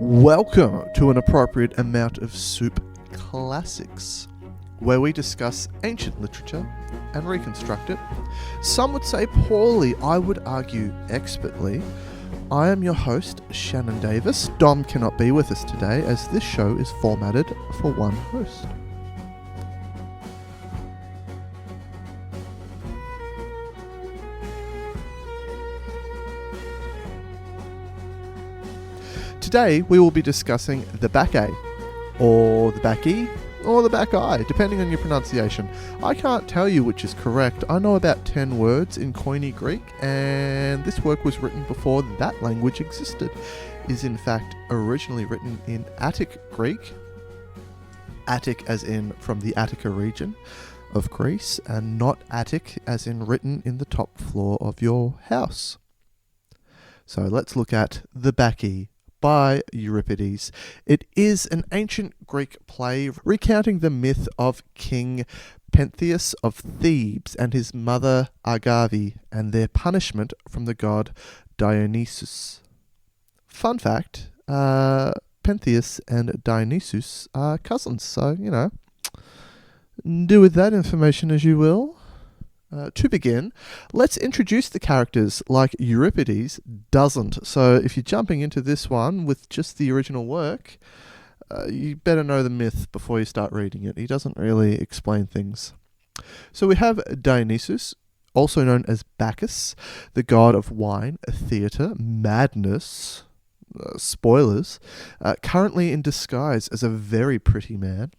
Welcome to an appropriate amount of soup classics, where we discuss ancient literature and reconstruct it. Some would say poorly, I would argue expertly. I am your host, Shannon Davis. Dom cannot be with us today as this show is formatted for one host. Today we will be discussing the Bacchae, or the Bacchae, or the Bacchae, depending on your pronunciation. I can't tell you which is correct. I know about 10 words in Koine Greek, and this work was written before that language existed. It is in fact originally written in Attic Greek, Attic as in from the Attica region of Greece, and not Attic as in written in the top floor of your house. So let's look at the Bacchae by Euripides. It is an ancient Greek play recounting the myth of King Pentheus of Thebes and his mother Agave and their punishment from the god Dionysus. Fun fact, Pentheus and Dionysus are cousins, so, do with that information as you will. To begin, let's introduce the characters like Euripides doesn't. So if you're jumping into this one with just the original work, you better know the myth before you start reading it. He doesn't really explain things. So we have Dionysus, also known as Bacchus, the god of wine, theatre, madness, spoilers, currently in disguise as a very pretty man.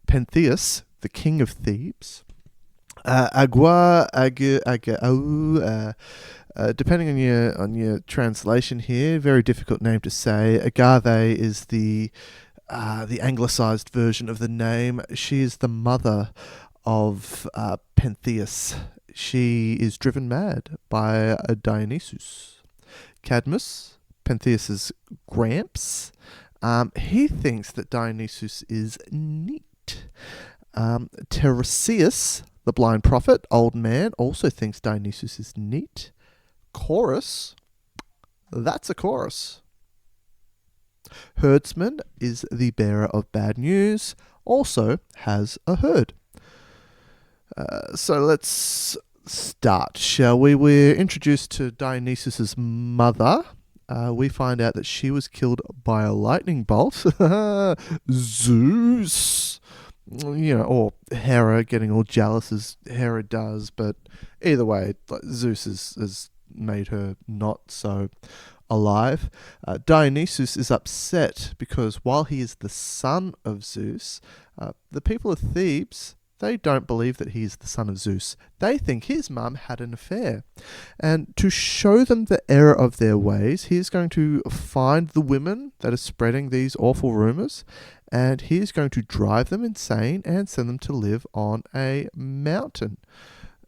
Pentheus, the king of Thebes. Depending on your translation here, very difficult name to say. Agave is the anglicized version of the name. She is the mother of Pentheus. She is driven mad by Dionysus. Cadmus, Pentheus's gramps, he thinks that Dionysus is neat. Tiresias, the blind prophet, old man, also thinks Dionysus is neat. Chorus, that's a chorus. Herdsman is the bearer of bad news, also has a herd. So let's start, shall we? We're introduced to Dionysus's mother. We find out that she was killed by a lightning bolt. Zeus. Or Hera getting all jealous as Hera does, but either way, Zeus has made her not so alive. Dionysus is upset because while he is the son of Zeus, the people of Thebes, they don't believe that he is the son of Zeus. They think his mum had an affair. And to show them the error of their ways, he is going to find the women that are spreading these awful rumors, and he is going to drive them insane and send them to live on a mountain,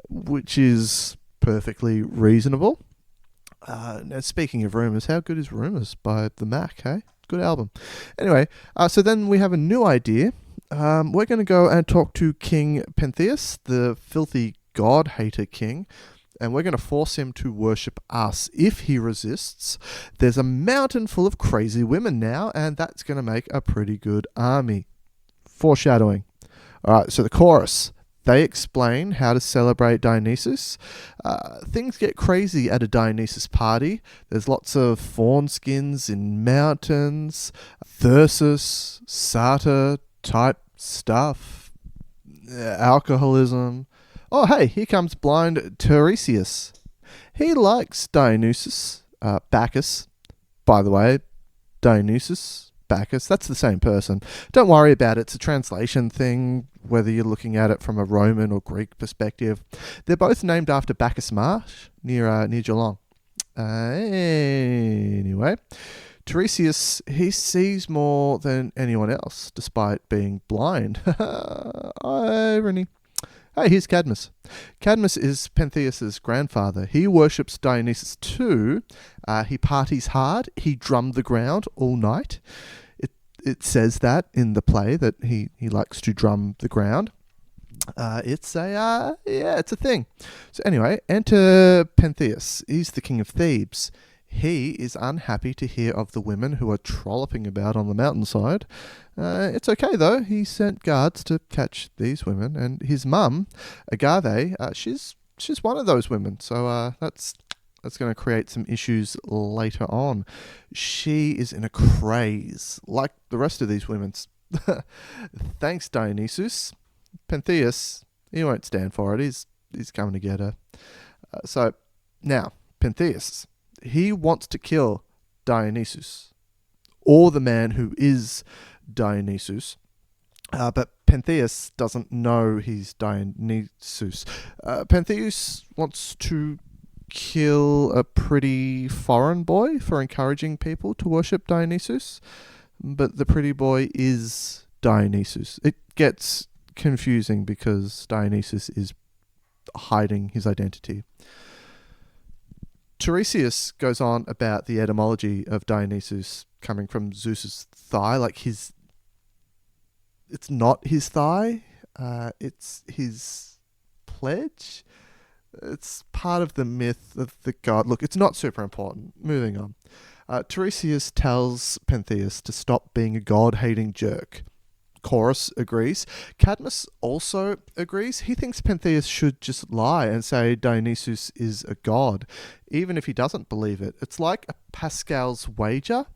which is perfectly reasonable. Now, speaking of rumors, how good is Rumors by the Mac, hey? Good album. Anyway, so then we have a new idea. We're going to go and talk to King Pentheus, the filthy god-hater king, and we're going to force him to worship us. If he resists, there's a mountain full of crazy women now, and that's going to make a pretty good army. Foreshadowing. All right, so the chorus. They explain how to celebrate Dionysus. Things get crazy at a Dionysus party. There's lots of fawn skins in mountains, Thyrsus, Satyr type stuff, alcoholism. Oh, hey, here comes blind Tiresias. He likes Dionysus, Bacchus. By the way, Dionysus, Bacchus, that's the same person. Don't worry about it. It's a translation thing, whether you're looking at it from a Roman or Greek perspective. They're both named after Bacchus Marsh near Geelong. Anyway, Tiresias, he sees more than anyone else, despite being blind. Irony. Hey, here's Cadmus. Cadmus is Pentheus's grandfather. He worships Dionysus too. He parties hard. He drummed the ground all night. It says that in the play that he likes to drum the ground. It's a thing. So anyway, enter Pentheus. He's the king of Thebes. He is unhappy to hear of the women who are trolloping about on the mountainside. It's okay though. He sent guards to catch these women, and his mum, Agave, she's one of those women. So that's going to create some issues later on. She is in a craze, like the rest of these women. Thanks, Dionysus. Pentheus, he won't stand for it. He's coming to get her. So now, Pentheus, he wants to kill Dionysus, or the man who is Dionysus. But Pentheus doesn't know he's Dionysus. Pentheus wants to kill a pretty foreign boy for encouraging people to worship Dionysus, but the pretty boy is Dionysus. It gets confusing because Dionysus is hiding his identity. Tiresias goes on about the etymology of Dionysus coming from Zeus's thigh, like it's not his thigh, it's his pledge. It's part of the myth of the god. Look, it's not super important. Moving on. Tiresias tells Pentheus to stop being a god-hating jerk. Chorus agrees. Cadmus also agrees. He thinks Pentheus should just lie and say Dionysus is a god, even if he doesn't believe it. It's like a Pascal's wager,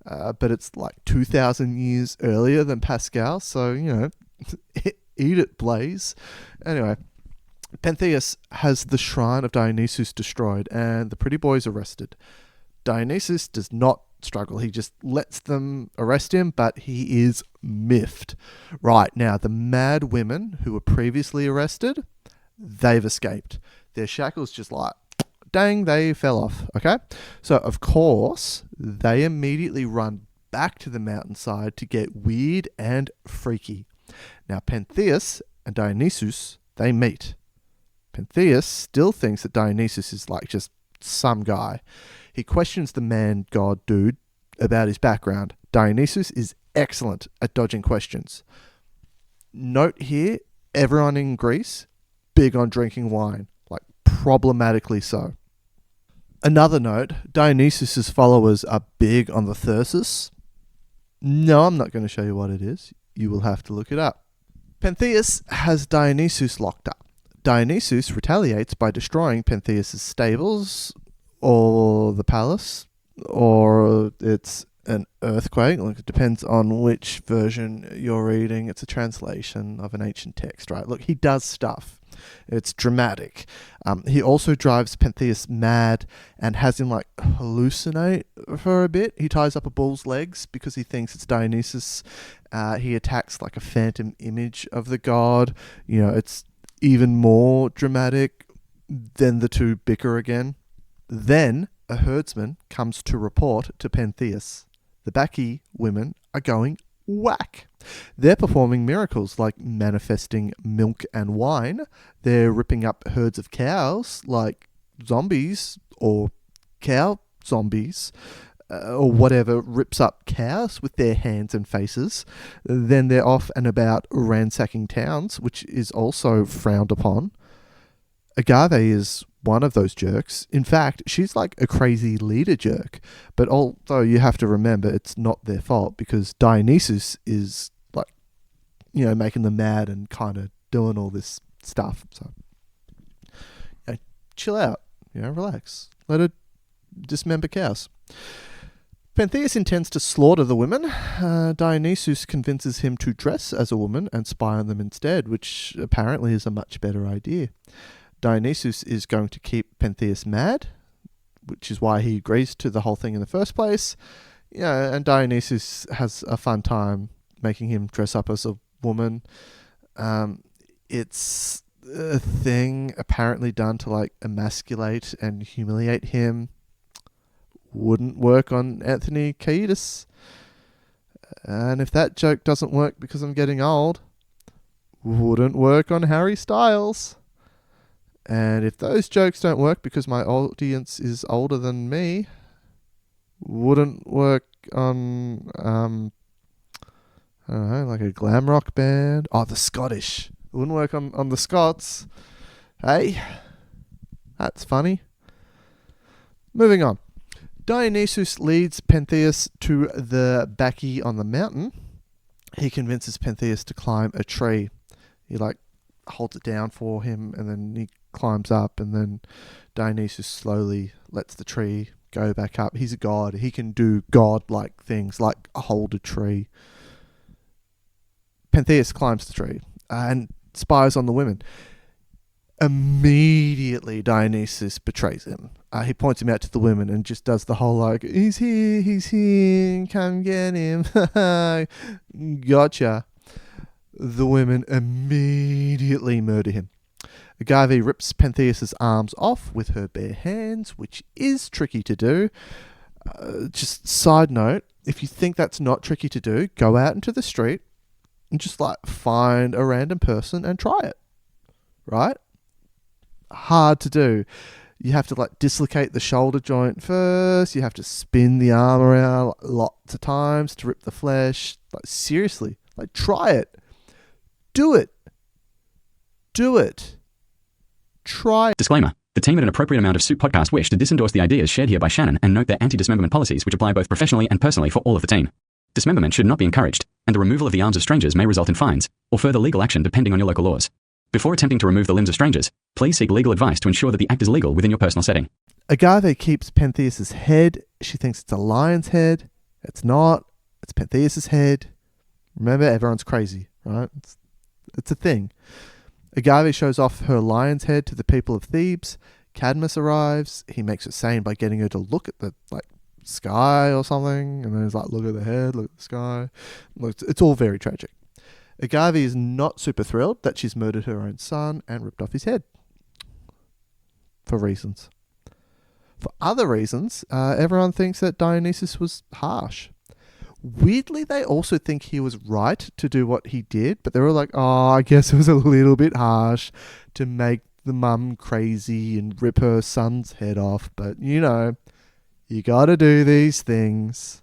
but it's like 2,000 years earlier than Pascal, so, eat it, Blaze. Anyway, Pentheus has the shrine of Dionysus destroyed and the pretty boys arrested. Dionysus does not struggle. He just lets them arrest him, but he is miffed. Right, now the mad women who were previously arrested, they've escaped. Their shackles just like, dang, they fell off, okay? So, of course, they immediately run back to the mountainside to get weird and freaky. Now, Pentheus and Dionysus, they meet. Pentheus still thinks that Dionysus is like just some guy. He questions the man god dude about his background. Dionysus is excellent at dodging questions. Note here, everyone in Greece, big on drinking wine, like problematically so. Another note, Dionysus's followers are big on the thyrsus. No, I'm not going to show you what it is. You will have to look it up. Pentheus has Dionysus locked up. Dionysus retaliates by destroying Pentheus' stables, or the palace, or it's an earthquake. Look, it depends on which version you're reading. It's a translation of an ancient text, right? Look, he does stuff. It's dramatic. He also drives Pentheus mad and has him like hallucinate for a bit. He ties up a bull's legs because he thinks it's Dionysus. He attacks like a phantom image of the god. It's even more dramatic. Then the two bicker again. Then a herdsman comes to report to Pentheus. The Bacchae women are going whack. They're performing miracles like manifesting milk and wine. They're ripping up herds of cows like zombies or cow zombies or whatever rips up cows with their hands and faces. Then they're off and about ransacking towns, which is also frowned upon. Agave is one of those jerks. In fact, she's like a crazy leader jerk. But although you have to remember, it's not their fault because Dionysus is like, making them mad and kind of doing all this stuff. So, chill out, relax. Let her dismember cows. Pentheus intends to slaughter the women. Dionysus convinces him to dress as a woman and spy on them instead, which apparently is a much better idea. Dionysus is going to keep Pentheus mad, which is why he agrees to the whole thing in the first place. And Dionysus has a fun time making him dress up as a woman. It's a thing apparently done to like emasculate and humiliate him. Wouldn't work on Anthony Kiedis. And if that joke doesn't work because I'm getting old, wouldn't work on Harry Styles. And if those jokes don't work because my audience is older than me, wouldn't work on, I don't know, like a glam rock band. Oh, the Scottish. Wouldn't work on the Scots. Hey, that's funny. Moving on. Dionysus leads Pentheus to the Bacchae on the mountain. He convinces Pentheus to climb a tree. He holds it down for him, and then he climbs up, and then Dionysus slowly lets the tree go back up. He's a god. He can do god-like things, like hold a tree. Pentheus climbs the tree and spies on the women. Immediately, Dionysus betrays him. He points him out to the women and just does the whole he's here, come get him. Gotcha. The women immediately murder him. Agave rips Pentheus' arms off with her bare hands, which is tricky to do. Just side note, if you think that's not tricky to do, go out into the street and just find a random person and try it. Right? Hard to do. You have to dislocate the shoulder joint first. You have to spin the arm around lots of times to rip the flesh. Seriously, try it. Do it. Do it. Try. Disclaimer. The team at An Appropriate Amount of Soup podcast wish to disendorse the ideas shared here by Shannon and note their anti-dismemberment policies which apply both professionally and personally for all of the team. Dismemberment should not be encouraged, and the removal of the arms of strangers may result in fines or further legal action depending on your local laws. Before attempting to remove the limbs of strangers, please seek legal advice to ensure that the act is legal within your personal setting. Agave keeps Pentheus' head. She thinks it's a lion's head. It's not. It's Pentheus' head. Remember, everyone's crazy, right? It's a thing. Agave shows off her lion's head to the people of Thebes. Cadmus arrives. He makes it sane by getting her to look at the sky or something. And then he's look at the head, look at the sky. It's all very tragic. Agave is not super thrilled that she's murdered her own son and ripped off his head. For reasons. For other reasons, everyone thinks that Dionysus was harsh. Weirdly, they also think he was right to do what he did, but they were I guess it was a little bit harsh to make the mum crazy and rip her son's head off, but you gotta do these things.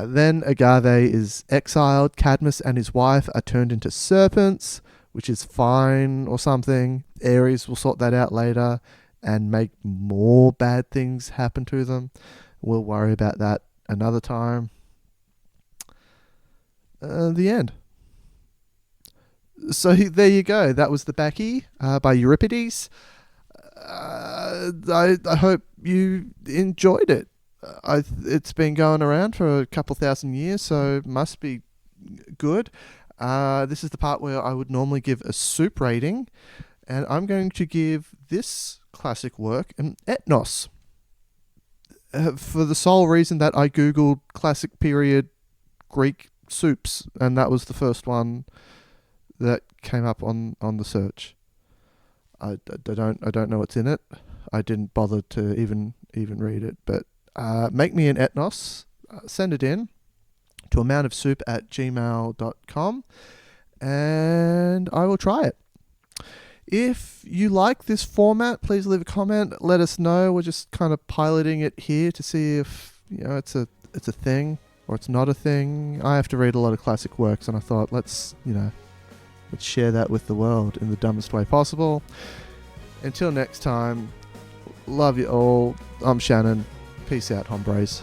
Then Agave is exiled. Cadmus and his wife are turned into serpents, which is fine or something. Ares will sort that out later and make more bad things happen to them. We'll worry about that another time. The end. So there you go. That was the Bacchae by Euripides. I hope you enjoyed it. It's been going around for a couple thousand years, so it must be good. This is the part where I would normally give a soup rating, and I'm going to give this classic work an etnos. For the sole reason that I googled classic period Greek soups, and that was the first one that came up on the search. I don't know what's in it. I didn't bother to even read it, but make me an etnos, send it in to amountofsoup@gmail.com, and I will try it. If you like this format, please leave a comment. Let us know. We're just kind of piloting it here to see if it's a thing or it's not a thing. I have to read a lot of classic works, and I thought let's share that with the world in the dumbest way possible. Until next time, love you all. I'm Shannon. Peace out, hombres.